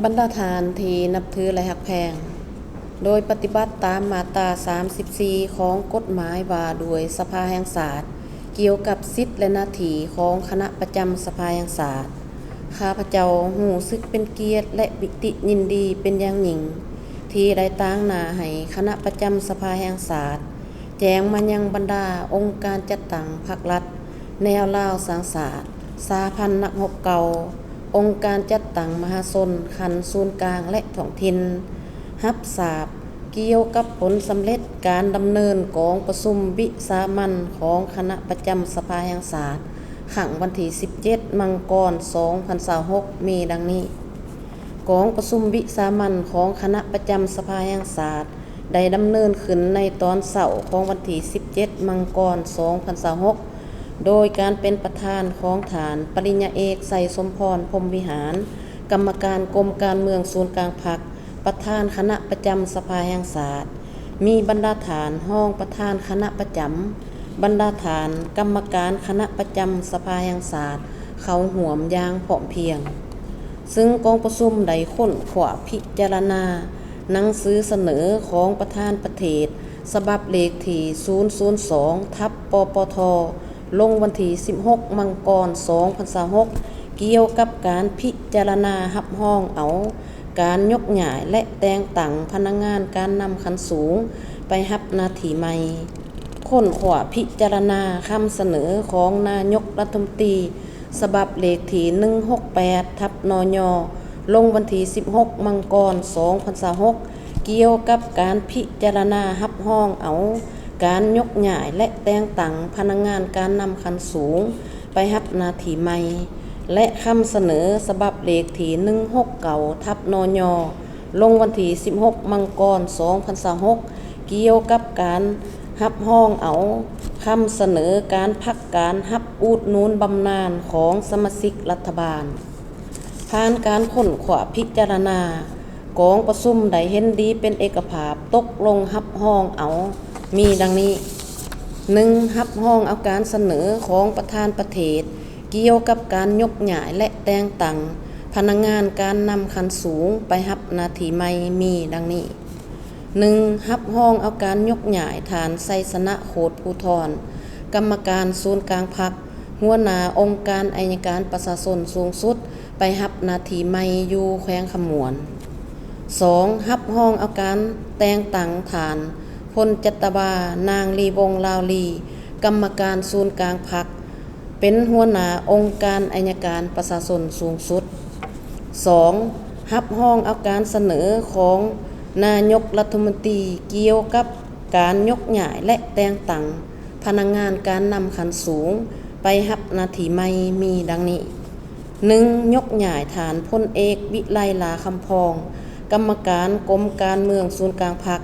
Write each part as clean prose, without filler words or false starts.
บรรดาทานที่นับถือและหักแพงโดยปฏิบัติตามมาตรา 34 ของกฎหมายว่าด้วยสภาแห่งชาติเกี่ยวกับสิทธิและหน้าที่ของคณะประจำสภาแห่งชาติข้าพเจ้าหูสึกเป็นเกียรติและปิติยินดีเป็นอย่างยิ่งที่ได้ตั้งหน้าให้คณะประจำสภาแห่งชาติแจ้งมายังบรรดาองค์การจัดตั้งภาครัฐแนวลาวสร้างชาติสหพันธ์นักรบเก่าองค์การจัดตั้งมหาชนขันธ์ศูนย์กลางและท้องถิ่นรับทราบเกี่ยวกับผลสำเร็จการดำเนินกองประชุมวิสามัญของคณะประจำสภาแห่งชาติครั้งวันที่ 17 มังกร 2026 มีดังนี้กองประชุมวิสามัญของคณะประจำสภาแห่งชาติได้ดำเนินขึ้นในตอนเสาร์ของวันที่ 17 มังกร 2026 โดยการเป็นประธานของฐานปริญญาเอกไสสมพรพรหมวิหารกรรมการกรมการเมืองศูนย์กลางพรรคประธานคณะประจำสภาแห่งชาติมีบรรดาฐานห้องประธานคณะประจำบรรดาฐานกรรมการคณะประจำสภาแห่งชาติเขาห่วมยางพร้อมเพรียงซึ่งกองประชุมได้ค้นขวาพิจารณาหนังสือเสนอของประธานประเทศฉบับเลขที่ 002/ปปทลงวันที่ 16 มังกร 2026 เกี่ยวกับการพิจารณารับรองเอาการยกย้ายและแต่งตั้งพนักงานการนำขั้นสูงไปรับหน้าที่ใหม่ค้นขวาพิจารณาคำเสนอของนายกรัฐมนตรีฉบับเลขที่ 168/นย.ลงวันที่ 16 มังกร 2026 เกี่ยวกับการพิจารณารับรองเอาการยกย้ายและแต่งตั้งพนักงานการนำขั้นสูงไปรับหน้าที่ใหม่และคำเสนอฉบับเลขที่ 169/นย.ลงวันที่ 16 มังกร 2026 เกี่ยวกับการรับรองเอาคำเสนอการพักการรับอุดหนุนบำนาญของสมาชิกรัฐบาลผ่านการค้นขวาพิจารณากองประชุมได้เห็นดีเป็นเอกภาพตกลงรับรองเอามีดังนี้ 1. รับรองเอาการเสนอของประธานประเทศเกี่ยวกับการยกย้ายและแต่งตั้งพนักงานการนำขั้นสูงไปรับหน้าที่ใหม่มีดังนี้ 1. รับรองเอาการยกย้ายฐานไสสนะโขดภูธรกรรมการศูนย์กลางพรรคหัวหน้าองค์การอัยการประชาชนสูงสุดไปรับหน้าที่ใหม่อยู่แขวงขมวน 2. รับรองเอาการแต่งตั้งฐานพลจัตวานางลีวงลาวลีกรรมการศูนย์กลางพรรคเป็นหัวหน้าองค์การอัยการประชาชนสูงสุด 2. รับรองเอาการเสนอของนายกรัฐมนตรีเกี่ยวกับการยกย้ายและแต่งตั้งพนักงานการนำขั้นสูงไปรับหน้าที่ใหม่มีดังนี้ 1. ยกย้ายฐานพลเอกวิไลลาคำพองกรรมการกรมการเมืองศูนย์กลางพรรค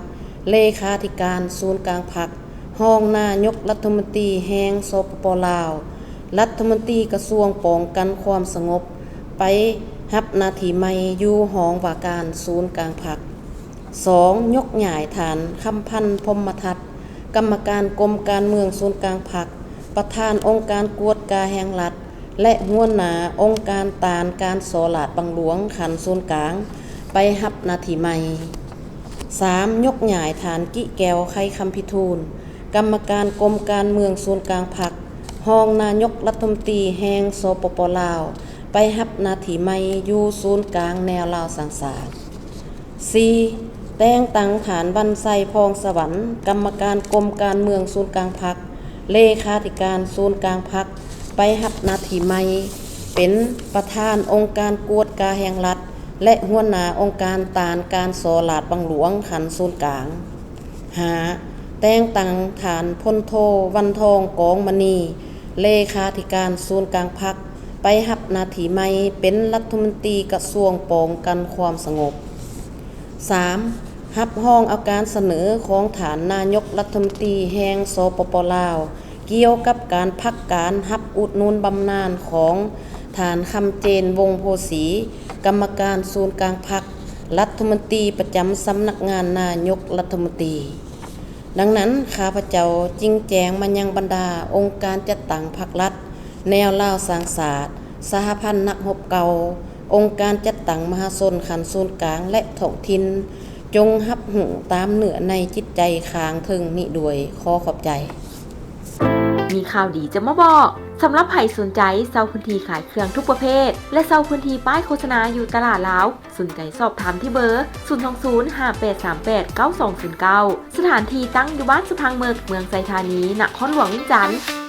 เลขาธิการศูนย์กลางพรรครองนายกรัฐมนตรีแห่งสปป.ลาวรัฐมนตรีกระทรวงป้องกันความสงบไปรับหน้าที่ใหม่อยู่หองว่าการศูนย์กลางพรรค 2. ยกย้ายฐานคำพันธ์พรหมทัศน์กรรมการกรมการเมืองศูนย์กลางพรรคประธานองค์การกวดกาแห่งรัฐและหัวหน้าองค์การตานการสลาดบังหลวงขันธ์ศูนย์กลางไปรับหน้าที่ใหม่ 3. ยกย้ายฐานกิแก้วไข่คำพิทูลกรรมการกรมการเมืองศูนย์กลางพรรครองนายกรัฐมนตรีแห่งสปป.ลาวไปรับหน้าที่ใหม่อยู่ศูนย์กลางแนวลาวสร้างชาติ 4. แต่งตั้งฐานบรรไซพองสวรรค์กรรมการกรมการเมืองศูนย์กลางพรรคเลขาธิการศูนย์กลางพรรคไปรับหน้าที่ใหม่เป็นประธานองค์การกวดกาแห่งรัฐและหัวหน้าองค์การตานการสลาดบังหลวงขันธ์ศูนย์กลาง 5. แต่งตั้งฐานพลโทวันทองกองมณีเลขาธิการศูนย์กลางพรรคไปรับหน้าที่ใหม่เป็นรัฐมนตรีกระทรวงป้องกันความสงบ 3. รับรองเอาการเสนอของฐานนายกรัฐมนตรีแห่งสปป.ลาวเกี่ยวกับการพักการรับอุดหนุนบำนาญของฐานคำเจนวงศ์โพสีกรรมการศูนย์กลางพรรครัฐมนตรีประจำสำนักงานนายกรัฐมนตรีดังนั้นข้าพเจ้าจึงแจ้งมายังบรรดาองค์การจัดตั้งภาครัฐแนวลาวสร้างชาติสหพันธ์นักรบเก่า องค์การจัดตั้งมหาชนขันศูนย์กลางและท้องถิ่นจงรับหูตามเนื้อในจิตใจค้างถึงนี้ด้วยขอขอบใจมีข่าวดีจะมาบอกสำหรับใครสนใจเช่าพื้นที่ขายเครื่องทุกประเภทและเช่าพื้นที่ป้ายโฆษณาอยู่ตลาดลาวสนใจสอบถามที่เบอร์ 02058389209 สถานที่ตั้งอยู่บ้านสะพังเมืองไซธานีนครหลวงวิจันทร์